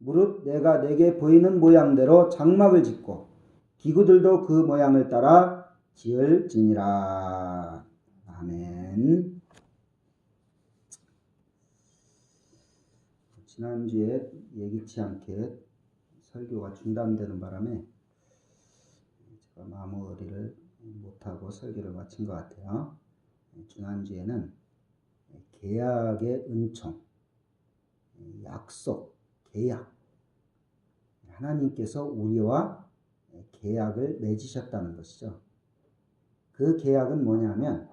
무릇 내가 내게 보이는 모양대로 장막을 짓고 기구들도 그 모양을 따라 지을지니라. 아멘. 지난주에 예기치 않게 설교가 중단되는 바람에 제가 마무리를 못하고 설교를 마친 것 같아요. 지난주에는 계약의 은총, 약속, 계약, 하나님께서 우리와 계약을 맺으셨다는 것이죠. 그 계약은 뭐냐면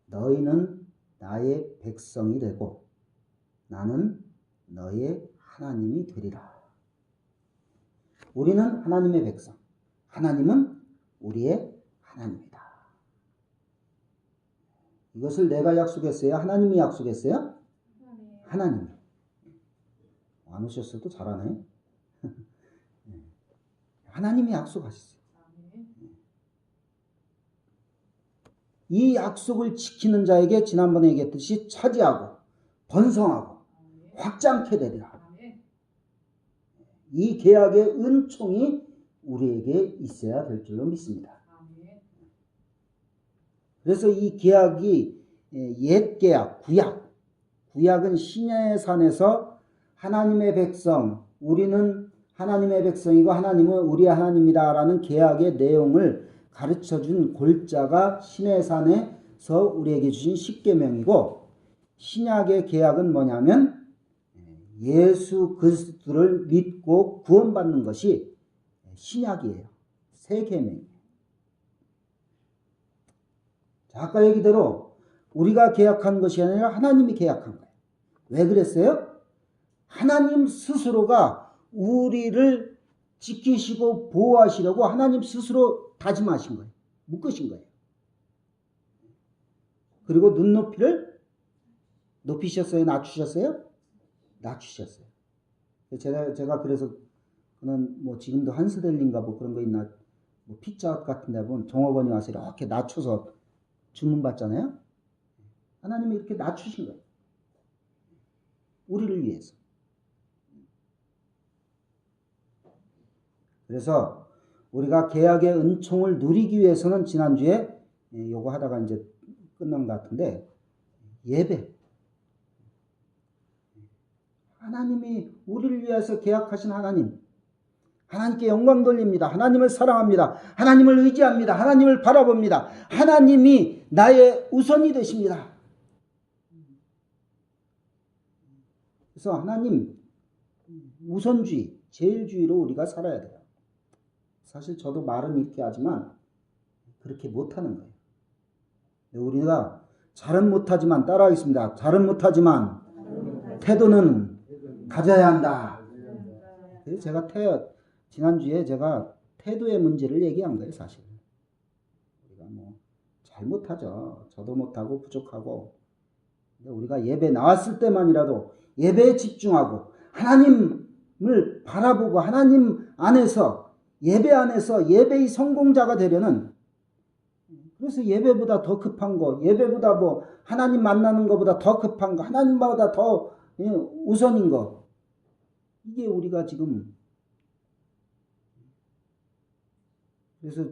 너희는 나의 백성이 되고 나는 너의 하나님이 되리라. 우리는 하나님의 백성, 하나님은 우리의 하나님이다. 이것을 내가 약속했어요? 하나님이 약속했어요? 하나님이. 안 오셨어도 잘하네. 하나님이 약속하셨어요. 이 약속을 지키는 자에게 지난번에 얘기했듯이 차지하고 번성하고 확장케 되리라. 이 계약의 은총이 우리에게 있어야 될 줄로 믿습니다. 그래서 이 계약이 옛 계약, 구약은 시내의 산에서 하나님의 백성, 우리는 하나님의 백성이고 하나님은 우리의 하나님이다라는 계약의 내용을 가르쳐준 골자가 시내의 산에서 우리에게 주신 십계명이고, 신약의 계약은 뭐냐면 예수 그리스도를 믿고 구원받는 것이 신약이에요. 새 계명이에요. 아까 얘기대로 우리가 계약한 것이 아니라 하나님이 계약한 거예요. 왜 그랬어요? 하나님 스스로가 우리를 지키시고 보호하시려고 하나님 스스로 다짐하신 거예요. 묶으신 거예요. 그리고 눈높이를 높이셨어요? 낮추셨어요? 낮추셨어요. 제가 그래서 그는 뭐 지금도 한스델린가 뭐 그런 거 있나, 뭐 피자 같은 데 보면 종업원이 와서 이렇게 낮춰서 주문받잖아요. 하나님이 이렇게 낮추신 거예요. 우리를 위해서. 그래서 우리가 계약의 은총을 누리기 위해서는 지난주에 요거 하다가 이제 끝난 것 같은데, 예배. 하나님이 우리를 위해서 계약하신 하나님. 하나님께 영광 돌립니다. 하나님을 사랑합니다. 하나님을 의지합니다. 하나님을 바라봅니다. 하나님이 나의 우선이 되십니다. 그래서 하나님 우선주의, 제일주의로 우리가 살아야 돼요. 사실 저도 말은 이렇게 하지만 그렇게 못하는 거예요. 우리가 잘은 못하지만, 따라하겠습니다. 잘은 못하지만 태도는 가져야 한다. 그래서 제가 지난주에 제가 태도의 문제를 얘기한 거예요, 사실. 우리가 뭐 잘 못하죠. 저도 못하고 부족하고. 근데 우리가 예배 나왔을 때만이라도 예배에 집중하고 하나님을 바라보고 하나님 안에서, 예배 안에서 예배의 성공자가 되려는, 그래서 예배보다 더 급한 거, 예배보다 뭐 하나님 만나는 것보다 더 급한 거, 하나님보다 더 우선인 거, 이게 우리가 지금. 그래서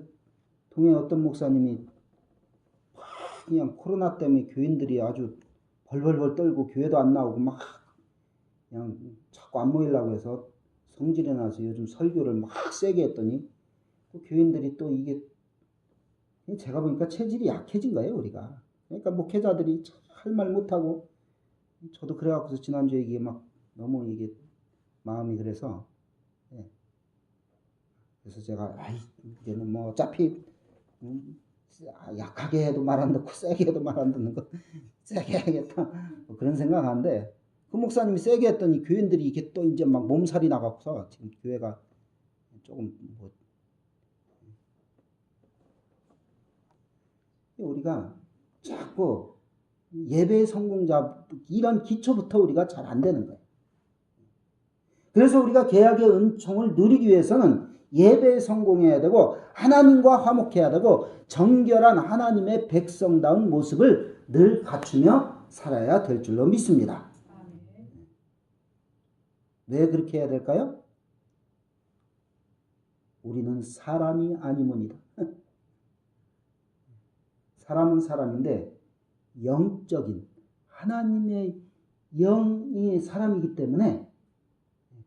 동해 어떤 목사님이 그냥 코로나 때문에 교인들이 아주 벌벌벌 떨고 교회도 안 나오고 막 그냥 자꾸 안 모이려고 해서 성질이 나서 요즘 설교를 막 세게 했더니 또 교인들이 또 이게, 제가 보니까 체질이 약해진 거예요, 우리가. 그러니까 목회자들이 할 말 못하고, 저도 그래갖고서 지난주에 이게 막 너무 이게 마음이 그래서, 그래서 제가 이제는 뭐 어차피 약하게 해도 말 안 듣고 세게 해도 말 안 듣는 거 세게 해야겠다, 뭐 그런 생각하는데, 그 목사님이 세게 했더니 교인들이 이게 또 이제 막 몸살이 나갖고서 지금 교회가 조금 뭐, 우리가 자꾸 예배의 성공자, 이런 기초부터 우리가 잘 안 되는 거예요. 그래서 우리가 계약의 은총을 누리기 위해서는 예배에 성공해야 되고 하나님과 화목해야 되고 정결한 하나님의 백성다운 모습을 늘 갖추며 살아야 될 줄로 믿습니다. 왜 그렇게 해야 될까요? 우리는 사람이 아니문이다. 사람은 사람인데 영적인 하나님의 영이 사람이기 때문에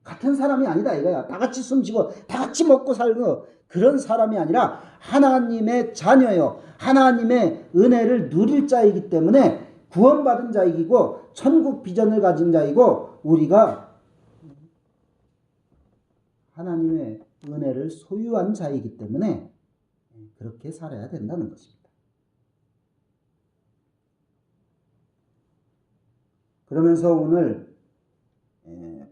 같은 사람이 아니다 이거야. 다 같이 숨쉬고 다 같이 먹고 살고 그런 사람이 아니라 하나님의 자녀요. 하나님의 은혜를 누릴 자이기 때문에 구원받은 자이고 천국 비전을 가진 자이고 우리가 하나님의 은혜를 소유한 자이기 때문에 그렇게 살아야 된다는 것입니다. 그러면서 오늘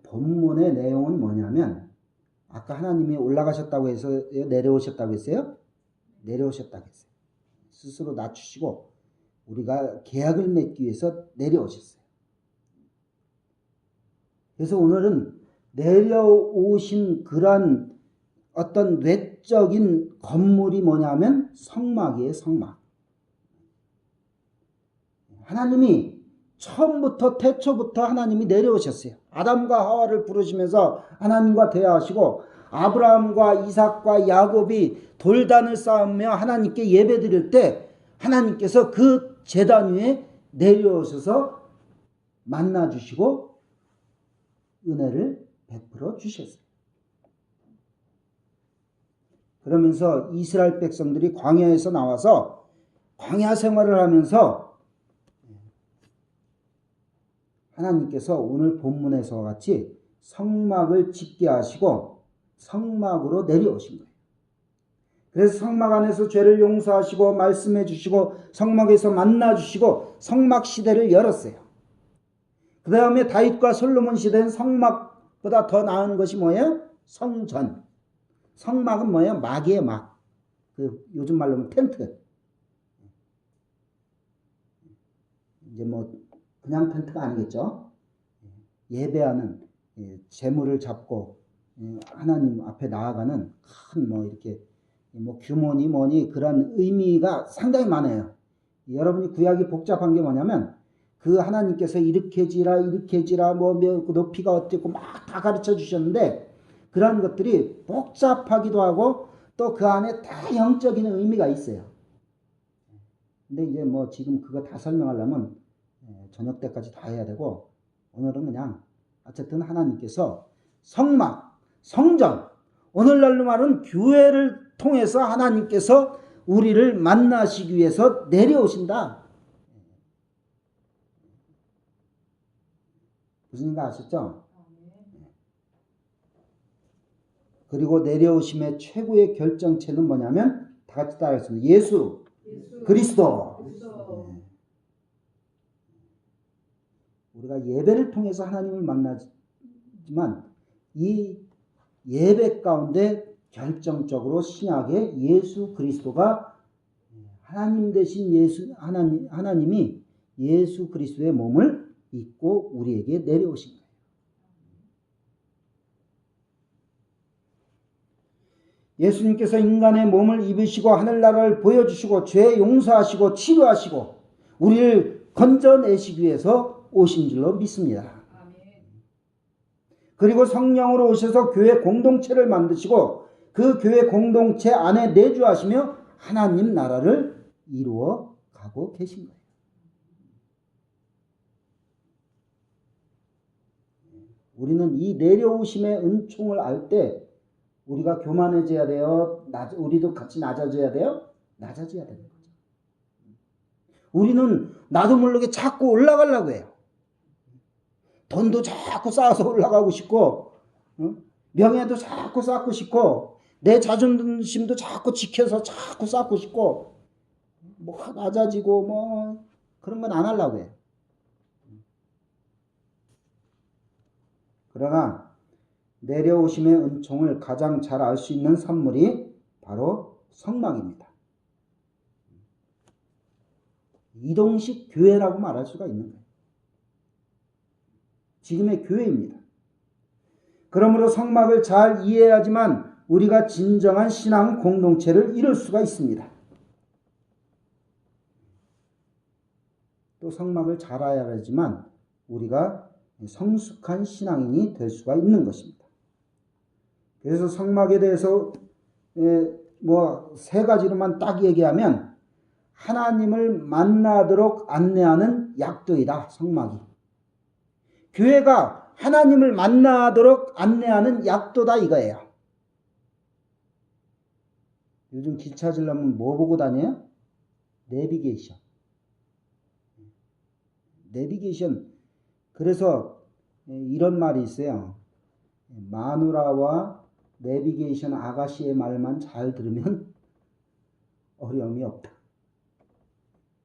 본문의 내용은 뭐냐면 아까 하나님이 올라가셨다고 해서 내려오셨다고 했어요? 내려오셨다고 했어요. 스스로 낮추시고 우리가 계약을 맺기 위해서 내려오셨어요. 그래서 오늘은 내려오신 그런 어떤 외적인 건물이 뭐냐면 성막이에요. 성막. 하나님이 처음부터 태초부터 하나님이 내려오셨어요. 아담과 하와를 부르시면서 하나님과 대화하시고 아브라함과 이삭과 야곱이 돌단을 쌓으며 하나님께 예배드릴 때 하나님께서 그 제단 위에 내려오셔서 만나주시고 은혜를 베풀어 주셨어요. 그러면서 이스라엘 백성들이 광야에서 나와서 광야 생활을 하면서 하나님께서 오늘 본문에서와 같이 성막을 짓게 하시고 성막으로 내려오신 거예요. 그래서 성막 안에서 죄를 용서하시고 말씀해 주시고 성막에서 만나 주시고 성막 시대를 열었어요. 그 다음에 다윗과 솔로몬 시대는 성막보다 더 나은 것이 뭐예요? 성전. 성막은 뭐예요? 막이에요, 막. 요즘 말로 텐트. 이제 뭐 그냥 텐트가 아니겠죠. 예배하는 제물을 잡고 하나님 앞에 나아가는 큰 뭐 이렇게 뭐 규모니 뭐니 그런 의미가 상당히 많아요. 여러분이 구약이 복잡한 게 뭐냐면 그 하나님께서 이렇게 지라 뭐 높이가 어떻고 막 다 가르쳐 주셨는데 그런 것들이 복잡하기도 하고 또 그 안에 다 영적인 의미가 있어요. 근데 이제 뭐 지금 그거 다 설명하려면 저녁 때까지 다 해야 되고 오늘은 그냥 어쨌든 하나님께서 성막, 성전, 오늘날로 말은 교회를 통해서 하나님께서 우리를 만나시기 위해서 내려오신다. 무슨 얘기인가 아셨죠? 그리고 내려오심의 최고의 결정체는 뭐냐면 다 같이 따라하겠습니다. 예수 그리스도. 우리가 예배를 통해서 하나님을 만나지만 이 예배 가운데 결정적으로 신약의 예수 그리스도가 하나님 대신 하나님이 예수 그리스도의 몸을 입고 우리에게 내려오신 거예요. 예수님께서 인간의 몸을 입으시고 하늘나라를 보여주시고 죄 용서하시고 치료하시고 우리를 건져내시기 위해서 오신 줄로 믿습니다. 그리고 성령으로 오셔서 교회 공동체를 만드시고 그 교회 공동체 안에 내주하시며 하나님 나라를 이루어 가고 계신 거예요. 우리는 이 내려오심의 은총을 알 때 우리가 교만해져야 돼요? 우리도 같이 낮아져야 돼요? 낮아져야 되는 거죠. 우리는 나도 모르게 자꾸 올라가려고 해요. 돈도 자꾸 쌓아서 올라가고 싶고 명예도 자꾸 쌓고 싶고 내 자존심도 자꾸 지켜서 자꾸 쌓고 싶고 뭐 낮아지고 뭐 그런 건 안 하려고 해요. 그러나 내려오심의 은총을 가장 잘 알 수 있는 선물이 바로 성막입니다. 이동식 교회라고 말할 수가 있는 거예요. 지금의 교회입니다. 그러므로 성막을 잘 이해해야지만 우리가 진정한 신앙 공동체를 이룰 수가 있습니다. 또 성막을 잘 알아야지만 우리가 성숙한 신앙인이 될 수가 있는 것입니다. 그래서 성막에 대해서 뭐 세 가지로만 딱 얘기하면 하나님을 만나도록 안내하는 약도이다. 성막이. 교회가 하나님을 만나도록 안내하는 약도다 이거예요. 요즘 길 찾으려면 뭐 보고 다녀요? 내비게이션. 내비게이션. 그래서 이런 말이 있어요. 마누라와 내비게이션 아가씨의 말만 잘 들으면 어려움이 없다.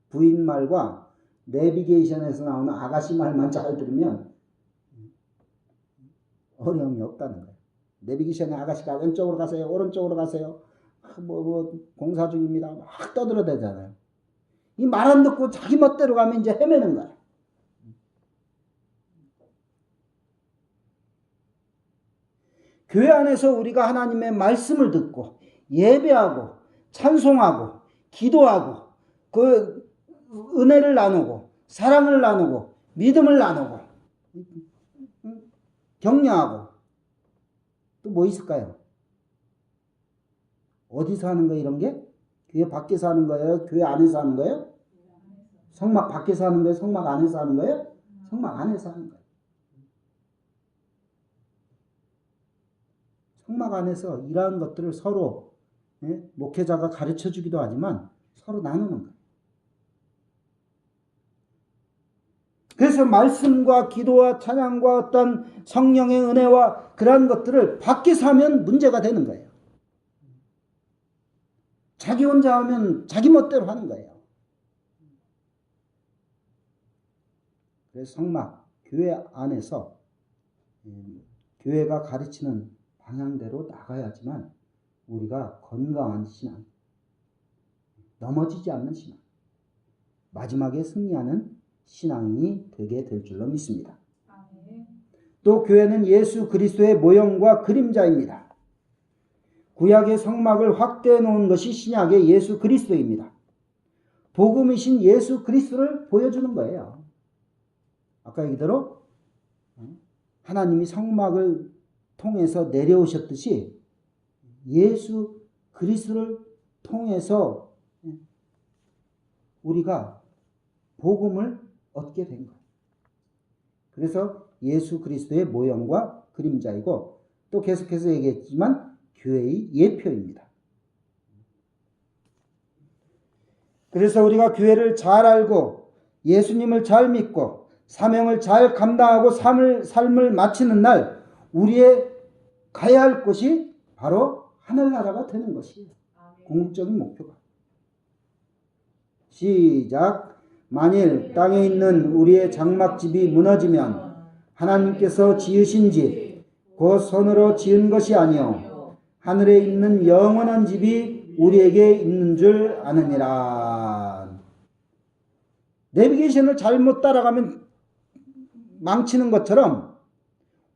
부인 말과 내비게이션에서 나오는 아가씨 말만 잘 들으면 어려움이 없다는 거예요. 내비게이션의 아가씨가 왼쪽으로 가세요, 오른쪽으로 가세요. 공사 중입니다. 막 떠들어대잖아요. 이 말 안 듣고 자기 멋대로 가면 이제 헤매는 거야. 교회 안에서 우리가 하나님의 말씀을 듣고 예배하고 찬송하고 기도하고 그 은혜를 나누고 사랑을 나누고 믿음을 나누고 격려하고 또 뭐 있을까요? 어디서 하는 거예요 이런 게? 교회 밖에서 하는 거예요? 교회 안에서 하는 거예요? 성막 밖에서 하는 거예요? 성막 안에서 하는 거예요? 성막 안에서 하는 거예요. 성막 안에서 이러한 것들을 서로 목회자가 가르쳐 주기도 하지만 서로 나누는 거예요. 그래서 말씀과 기도와 찬양과 어떤 성령의 은혜와 그러한 것들을 밖에서 하면 문제가 되는 거예요. 자기 혼자 하면 자기 멋대로 하는 거예요. 그래서 성막, 교회 안에서 교회가 가르치는 방향대로 나가야지만 우리가 건강한 신앙, 넘어지지 않는 신앙, 마지막에 승리하는 신앙인이 되게 될 줄로 믿습니다. 또 교회는 예수 그리스도의 모형과 그림자입니다. 구약의 성막을 확대해 놓은 것이 신약의 예수 그리스도입니다. 복음이신 예수 그리스도를 보여주는 거예요. 아까 얘기대로 하나님이 성막을 통해서 내려오셨듯이 예수 그리스도를 통해서 우리가 복음을 얻게 된 거예요. 그래서 예수 그리스도의 모형과 그림자이고 또 계속해서 얘기했지만 교회의 예표입니다. 그래서 우리가 교회를 잘 알고 예수님을 잘 믿고 사명을 잘 감당하고 삶을 마치는 날 우리의 가야 할 곳이 바로 하늘나라가 되는 것이에요. 궁극적인 목표가. 시작. 만일 땅에 있는 우리의 장막집이 무너지면 하나님께서 지으신 집, 곧 손으로 지은 것이 아니요 하늘에 있는 영원한 집이 우리에게 있는 줄 아느니라. 내비게이션을 잘못 따라가면 망치는 것처럼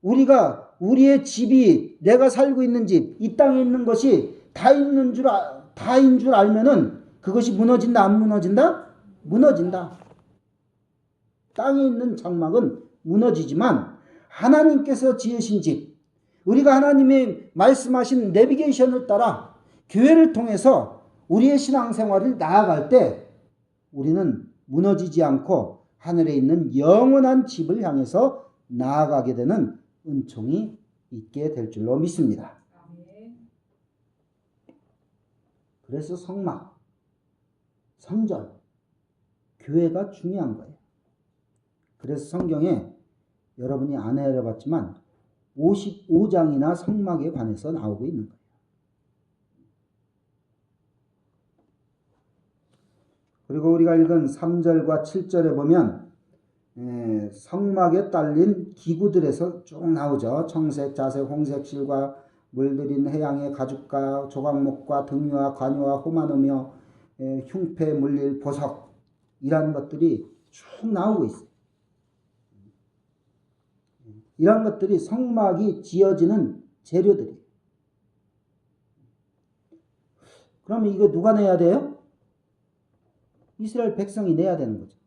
우리가 우리의 집이 내가 살고 있는 집, 이 땅에 있는 것이 다인 줄 알면은 그것이 무너진다 안 무너진다? 무너진다. 땅에 있는 장막은 무너지지만 하나님께서 지으신 집, 우리가 하나님의 말씀하신 내비게이션을 따라 교회를 통해서 우리의 신앙생활을 나아갈 때 우리는 무너지지 않고 하늘에 있는 영원한 집을 향해서 나아가게 되는 은총이 있게 될 줄로 믿습니다. 그래서 성막, 성전, 교회가 중요한 거예요. 그래서 성경에 여러분이 안 해봤지만 55장이나 성막에 관해서 나오고 있는 거예요. 그리고 우리가 읽은 3절과 7절에 보면 성막에 딸린 기구들에서 쭉 나오죠. 청색, 자색, 홍색 실과 물들인 해양의 가죽과 조각목과 등유와 관유와 호마노며 흉패 물릴 보석 이런 것들이 쭉 나오고 있어요. 이런 것들이 성막이 지어지는 재료들이에요. 그러면 이거 누가 내야 돼요? 이스라엘 백성이 내야 되는 거죠.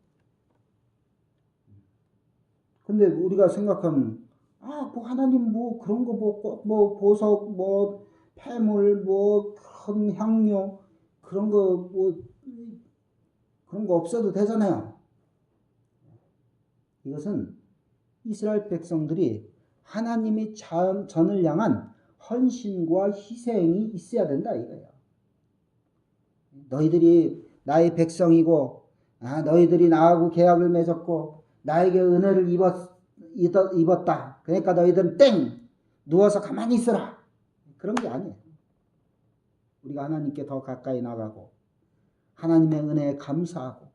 근데 우리가 생각하면 뭐 하나님 뭐 그런 거 뭐 보석 뭐 폐물 뭐 큰 향료 그런 거 뭐 그런 거 없어도 되잖아요. 이것은 이스라엘 백성들이 하나님의 전을 향한 헌신과 희생이 있어야 된다 이거예요. 너희들이 나의 백성이고 너희들이 나하고 계약을 맺었고 나에게 은혜를 입었다. 그러니까 너희들은 땡! 누워서 가만히 있어라. 그런 게 아니에요. 우리가 하나님께 더 가까이 나가고 하나님의 은혜에 감사하고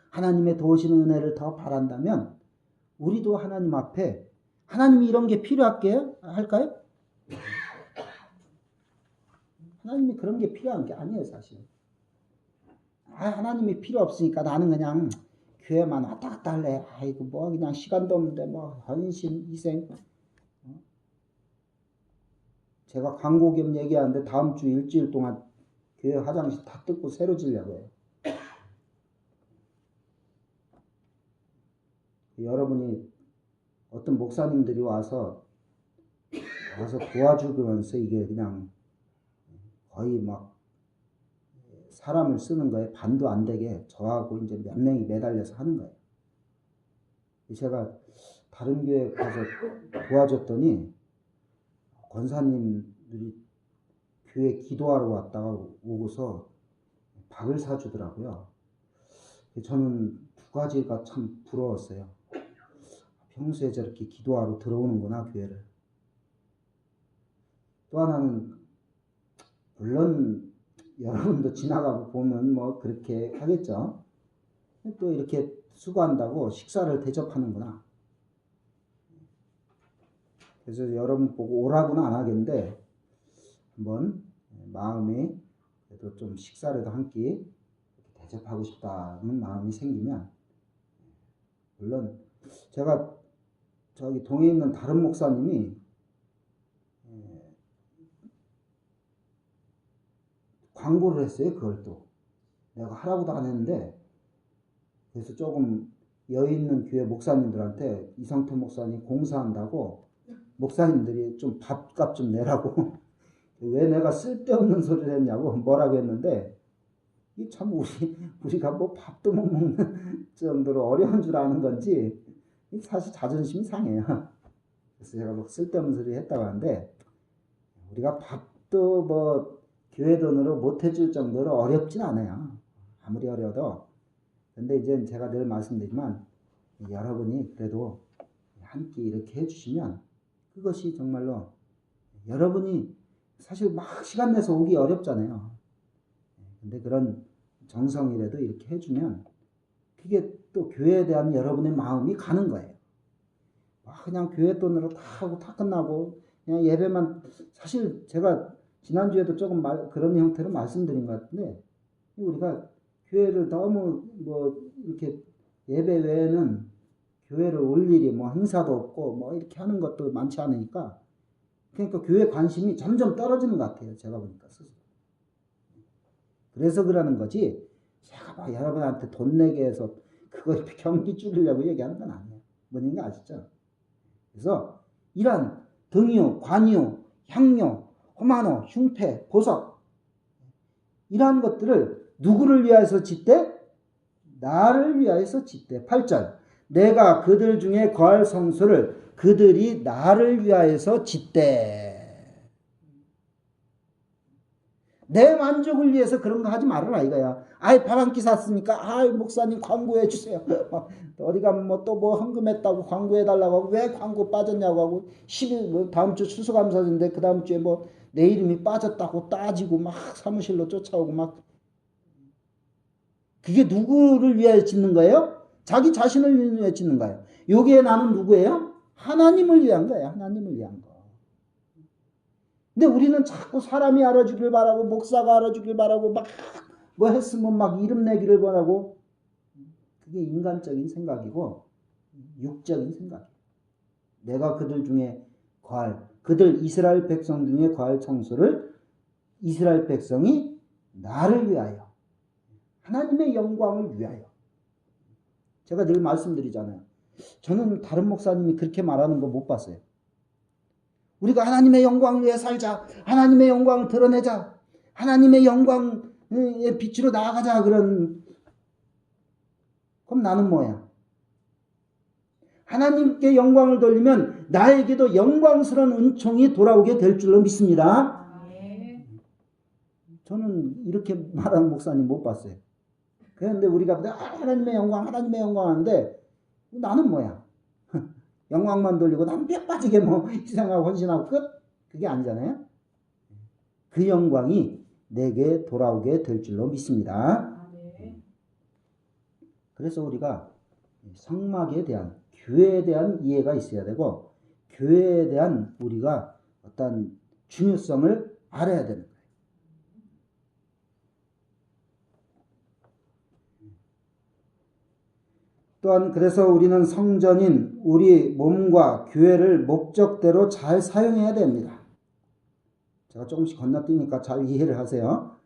하나님의 도우시는 은혜를 더 바란다면 우리도 하나님 앞에 하나님이 이런 게 필요할까요? 하나님이 그런 게 필요한 게 아니에요, 사실. 하나님이 필요 없으니까 나는 그냥 교회만 왔다 갔다 할래. 아이고 뭐 그냥 시간도 없는데 뭐 헌신, 희생. 제가 광고 겸 얘기하는데 다음 주 일주일 동안 교회 화장실 다 뜯고 새로 지려고요. 여러분이 어떤 목사님들이 와서 도와주면서 이게 그냥 거의 막 사람을 쓰는 거에 반도 안 되게 저하고 이제 몇 명이 매달려서 하는 거예요. 제가 다른 교회 가서 도와줬더니 권사님들이 교회 기도하러 왔다가 오고서 밥을 사주더라고요. 저는 두 가지가 참 부러웠어요. 평소에 저렇게 기도하러 들어오는구나, 교회를. 또 하나는, 물론 여러분도 지나가고 보면 뭐 그렇게 하겠죠. 또 이렇게 수고한다고 식사를 대접하는구나. 그래서 여러분 보고 오라고는 안 하겠는데 한번 마음에 그래도 좀 식사라도 한 끼 대접하고 싶다는 마음이 생기면, 물론 제가 저기 동해 있는 다른 목사님이 광고를 했어요. 그걸 또 내가 하라고도 안 했는데, 그래서 조금 여유 있는 교회 목사님들한테 이성태 목사님 공사한다고 목사님들이 좀 밥값 좀 내라고 왜 내가 쓸데없는 소리를 했냐고 뭐라고 했는데, 이 참 우리가 뭐 밥도 못 먹는 정도로 어려운 줄 아는 건지 사실 자존심이 상해요. 그래서 제가 뭐 쓸데없는 소리 했다고 하는데, 우리가 밥도 뭐 교회 돈으로 못 해줄 정도로 어렵진 않아요. 아무리 어려도. 근데 이제 제가 늘 말씀드리지만 여러분이 그래도 한 끼 이렇게 해주시면 그것이 정말로, 여러분이 사실 막 시간 내서 오기 어렵잖아요. 근데 그런 정성이라도 이렇게 해주면 그게 또 교회에 대한 여러분의 마음이 가는 거예요. 그냥 교회 돈으로 다 하고 다 끝나고 그냥 예배만, 사실 제가 지난주에도 조금 그런 형태로 말씀드린 것 같은데, 우리가 교회를 너무 뭐 이렇게 예배 외에는 교회를 올 일이 뭐 행사도 없고 뭐 이렇게 하는 것도 많지 않으니까, 그러니까 교회 관심이 점점 떨어지는 것 같아요. 제가 보니까 스스로. 그래서 그러는 거지, 제가 막 여러분한테 돈 내게 해서 그걸 경비 줄이려고 얘기하는 건 아니에요. 뭔지 아시죠? 그래서 이런 등유, 관유, 향료, 호마노, 흉패, 보석, 이러한 것들을 누구를 위하여서 짓대? 나를 위하여서 짓대. 8절, 내가 그들 중에 거할 성소를 그들이 나를 위하여서 짓대. 내 만족을 위해서 그런 거 하지 말아라 이거야. 밥 한 끼 샀으니까 목사님 광고해 주세요. 어디 가면 뭐 또 뭐 헌금했다고 광고해 달라고 하고, 왜 광고 빠졌냐고 하고, 10일 뭐 다음 주 추수감사절인데 그 다음 주에 뭐 내 이름이 빠졌다고 따지고 막 사무실로 쫓아오고 막. 그게 누구를 위하여 짓는 거예요? 자기 자신을 위해 짓는 거예요. 여기에 나는 누구예요? 하나님을 위한 거예요. 하나님을 위한 거. 근데 우리는 자꾸 사람이 알아주길 바라고, 목사가 알아주길 바라고, 막 뭐 했으면 막 이름 내기를 바라고. 그게 인간적인 생각이고 육적인 생각이에요. 내가 그들 중에 그들 이스라엘 백성 중에 거할 청소를 이스라엘 백성이 나를 위하여, 하나님의 영광을 위하여. 제가 늘 말씀드리잖아요. 저는 다른 목사님이 그렇게 말하는 거 못 봤어요. 우리가 하나님의 영광을 위해 살자. 하나님의 영광을 드러내자. 하나님의 영광의 빛으로 나아가자. 그럼 나는 뭐야? 하나님께 영광을 돌리면 나에게도 영광스러운 은총이 돌아오게 될 줄로 믿습니다. 저는 이렇게 말하는 목사님 못 봤어요. 그런데 우리가 하나님의 영광 하는데 나는 뭐야? 영광만 돌리고 나는 뼈 빠지게 뭐 희생하고 헌신하고 끝? 그게 아니잖아요. 그 영광이 내게 돌아오게 될 줄로 믿습니다. 그래서 우리가 성막에 대한 교회에 대한 이해가 있어야 되고 교회에 대한 우리가 어떤 중요성을 알아야 되는 거예요. 또한 그래서 우리는 성전인 우리 몸과 교회를 목적대로 잘 사용해야 됩니다. 제가 조금씩 건너뛰니까 잘 이해를 하세요.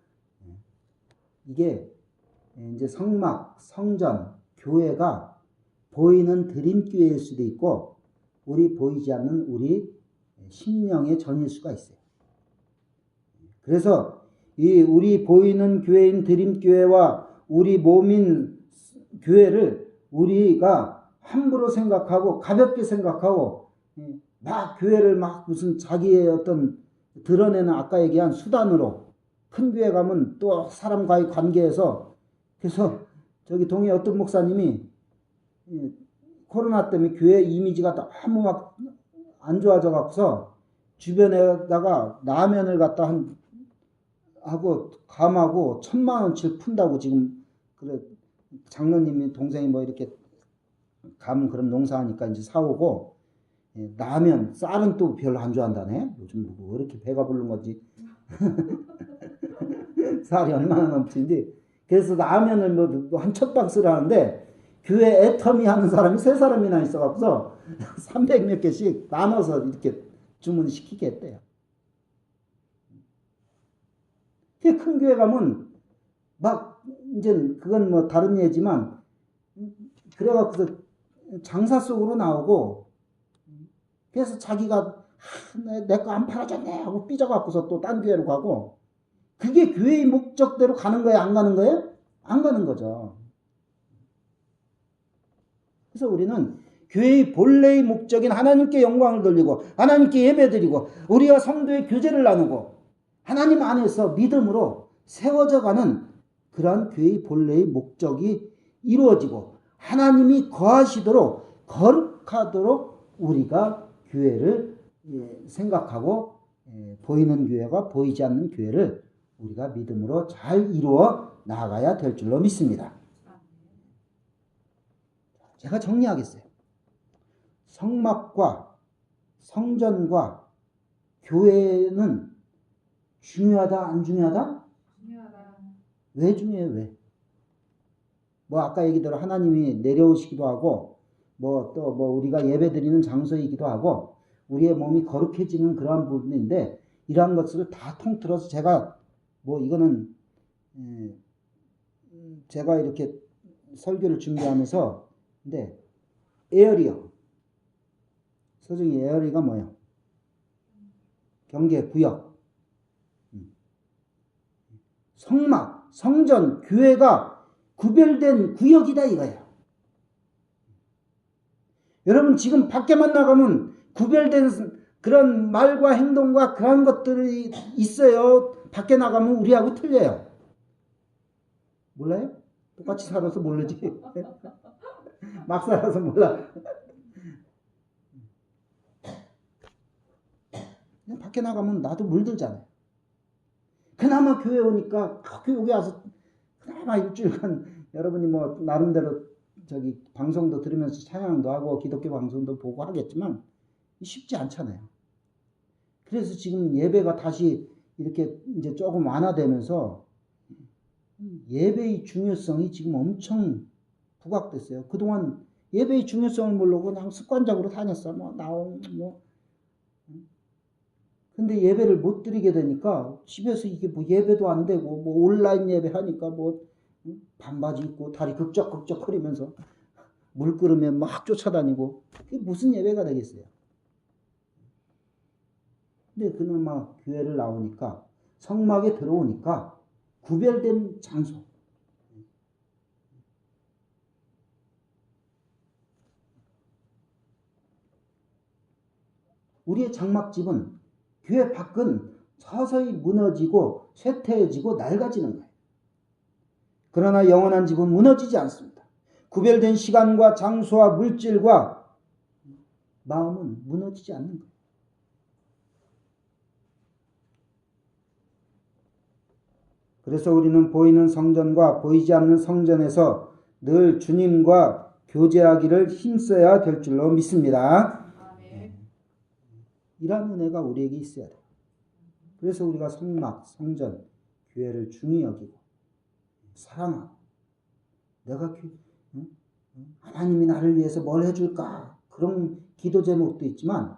이게 이제 성막, 성전, 교회가 보이는 드림교회일 수도 있고 우리 보이지 않는 우리 심령의 전일 수가 있어요. 그래서 이 우리 보이는 교회인 드림교회와 우리 몸인 교회를 우리가 함부로 생각하고 가볍게 생각하고 막 교회를 막 무슨 자기의 어떤 드러내는 아까 얘기한 수단으로 큰 교회 가면 또 사람과의 관계에서 그래서 저기 동해 어떤 목사님이 코로나 때문에 교회 이미지가 너무 막 안 좋아져 갖고서 주변에다가 라면을 갖다 하고 감하고 1,000,000원치를 푼다고 지금 그래 장로님이 동생이 뭐 이렇게 감 그런 농사하니까 이제 사오고 라면 쌀은 또 별로 안 좋아한다네. 요즘 왜 이렇게 배가 부른 거지? 쌀이 얼마나 넘치는데 그래서 라면을 뭐 한 첫 박스를 하는데 교회 애터미 하는 사람이 3사람이나 있어갖고서 300 몇 개씩 나눠서 이렇게 주문시키게 했대요. 큰 교회 가면 막 이제 그건 뭐 다른 예지만 그래갖고서 장사 속으로 나오고 그래서 자기가 내 거 안 팔아줬네 하고 삐져갖고서 또 딴 교회로 가고 그게 교회의 목적대로 가는 거예요? 안 가는 거예요? 안 가는 거죠. 그래서 우리는 교회의 본래의 목적인 하나님께 영광을 돌리고 하나님께 예배드리고 우리와 성도의 교제를 나누고 하나님 안에서 믿음으로 세워져 가는 그러한 교회의 본래의 목적이 이루어지고 하나님이 거하시도록 거룩하도록 우리가 교회를 생각하고 보이는 교회가 보이지 않는 교회를 우리가 믿음으로 잘 이루어 나아가야 될 줄로 믿습니다. 제가 정리하겠어요. 성막과 성전과 교회는 중요하다 안 중요하다? 중요하다. 왜 중요해요? 왜? 뭐 아까 얘기대로 하나님이 내려오시기도 하고 뭐 또 뭐 우리가 예배드리는 장소이기도 하고 우리의 몸이 거룩해지는 그러한 부분인데 이러한 것을 다 통틀어서 제가 뭐 이거는 제가 이렇게 설교를 준비하면서 근데 에어리어 서정이 에어리가 뭐예요? 경계 구역 성막 성전 교회가 구별된 구역이다 이거예요. 여러분 지금 밖에만 나가면 구별된 그런 말과 행동과 그런 것들이 있어요. 밖에 나가면 우리하고 틀려요. 몰라요? 똑같이 살아서 모르지. 막 살아서 몰라. 그냥 밖에 나가면 나도 물들잖아요. 그나마 교회 오니까 교회 와서 그나마 일주일간 여러분이 뭐 나름대로 저기 방송도 들으면서 찬양도 하고 기독교 방송도 보고 하겠지만 쉽지 않잖아요. 그래서 지금 예배가 다시 이렇게 이제 조금 완화되면서 예배의 중요성이 지금 엄청 부각됐어요. 그동안 예배의 중요성을 모르고 그냥 습관적으로 다녔어. 근데 예배를 못 드리게 되니까 집에서 이게 뭐 예배도 안 되고 뭐 온라인 예배 하니까 뭐 반바지 입고 다리 극적극적 거리면서 물끄러미에 막 쫓아다니고 그게 무슨 예배가 되겠어요? 근데 그나마 교회를 나오니까 성막에 들어오니까 구별된 장소, 우리의 장막집은 교회 밖은 서서히 무너지고 쇠퇴해지고 낡아지는 거예요. 그러나 영원한 집은 무너지지 않습니다. 구별된 시간과 장소와 물질과 마음은 무너지지 않는 거예요. 그래서 우리는 보이는 성전과 보이지 않는 성전에서 늘 주님과 교제하기를 힘써야 될 줄로 믿습니다. 이런 은혜가 우리에게 있어야 돼요. 그래서 우리가 성막, 성전, 교회를 중히 여기고 사랑하고 내가 하나님이 나를 위해서 뭘 해줄까? 그런 기도 제목도 있지만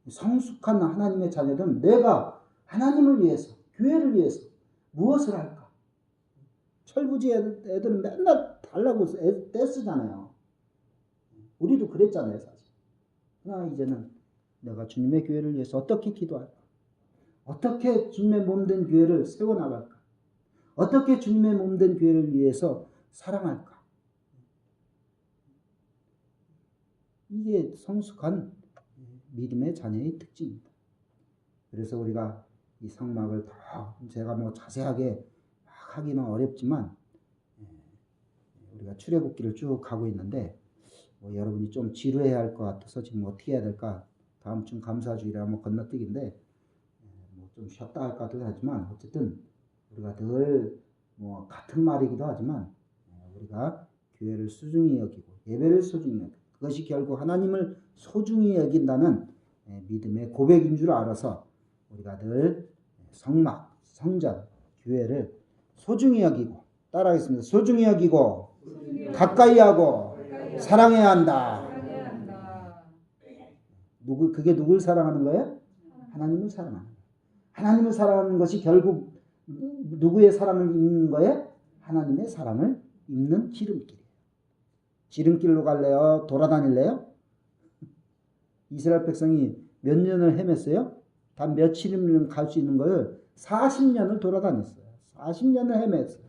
성숙한 하나님의 자녀들은 내가 하나님을 위해서, 교회를 위해서 무엇을 할까? 철부지 애들은 맨날 달라고 떼쓰잖아요. 우리도 그랬잖아요, 사실. 그러나 이제는 내가 주님의 교회를 위해서 어떻게 기도할까? 어떻게 주님의 몸된 교회를 세워나갈까? 어떻게 주님의 몸된 교회를 위해서 사랑할까? 이게 성숙한 믿음의 자녀의 특징입니다. 그래서 우리가 이 성막을 더 제가 뭐 자세하게 막 하기는 어렵지만 우리가 출애굽기를 쭉 가고 있는데 여러분이 좀 지루해야 할 것 같아서 지금 어떻게 해야 될까? 다음 주 감사주일이라 뭐 건너뛰기인데 좀 쉬었다 할까도 하지만 어쨌든 우리가 늘 뭐 같은 말이기도 하지만 우리가 교회를 소중히 여기고 예배를 소중히 여기고 그것이 결국 하나님을 소중히 여긴다는 믿음의 고백인 줄 알아서 우리가 늘 성막, 성전, 교회를 소중히 여기고 따라하겠습니다. 소중히 여기고 가까이 하고 사랑해야 한다. 그게 누굴 사랑하는 거예요? 하나님을 사랑하는 거예요. 하나님을 사랑하는 것이 결국 누구의 사랑을 입는 거예요? 하나님의 사랑을 입는 지름길이에요. 지름길로 갈래요? 돌아다닐래요? 이스라엘 백성이 몇 년을 헤맸어요? 단 며칠이면 갈 수 있는 걸 40년을 돌아다녔어요. 40년을 헤맸어요.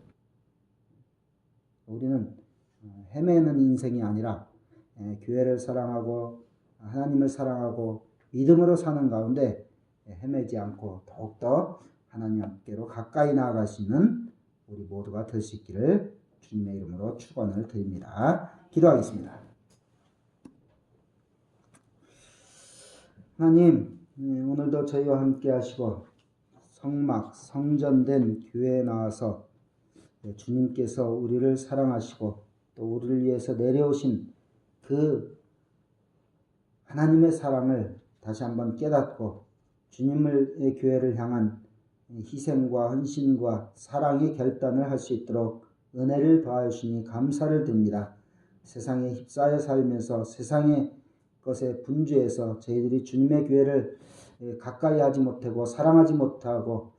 우리는 헤매는 인생이 아니라 교회를 사랑하고 하나님을 사랑하고 믿음으로 사는 가운데 헤매지 않고 더욱더 하나님께로 가까이 나아갈 수 있는 우리 모두가 될 수 있기를 주님의 이름으로 축원을 드립니다. 기도하겠습니다. 하나님, 오늘도 저희와 함께 하시고 성막, 성전된 교회에 나와서 주님께서 우리를 사랑하시고 또 우리를 위해서 내려오신 그 하나님의 사랑을 다시 한번 깨닫고 주님의 교회를 향한 희생과 헌신과 사랑의 결단을 할 수 있도록 은혜를 더하시니 감사를 드립니다. 세상에 휩싸여 살면서 세상의 것에 분주해서 저희들이 주님의 교회를 가까이 하지 못하고 사랑하지 못하고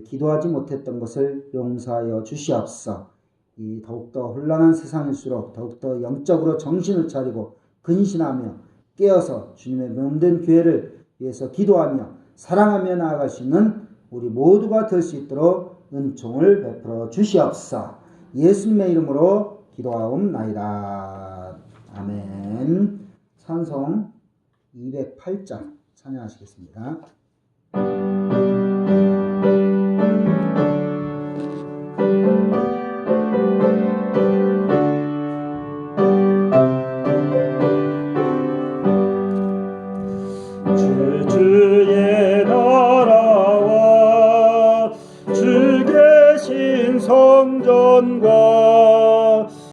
기도하지 못했던 것을 용서하여 주시옵소서. 이 더욱더 혼란한 세상일수록 더욱더 영적으로 정신을 차리고 근신하며 깨어서 주님의 몸된 교회를 위해서 기도하며 사랑하며 나아갈 수 있는 우리 모두가 될 수 있도록 은총을 베풀어 주시옵소서. 예수님의 이름으로 기도하옵나이다. 아멘. 찬송 208장 찬양하시겠습니다. 주의 나라와 주 계신 성전과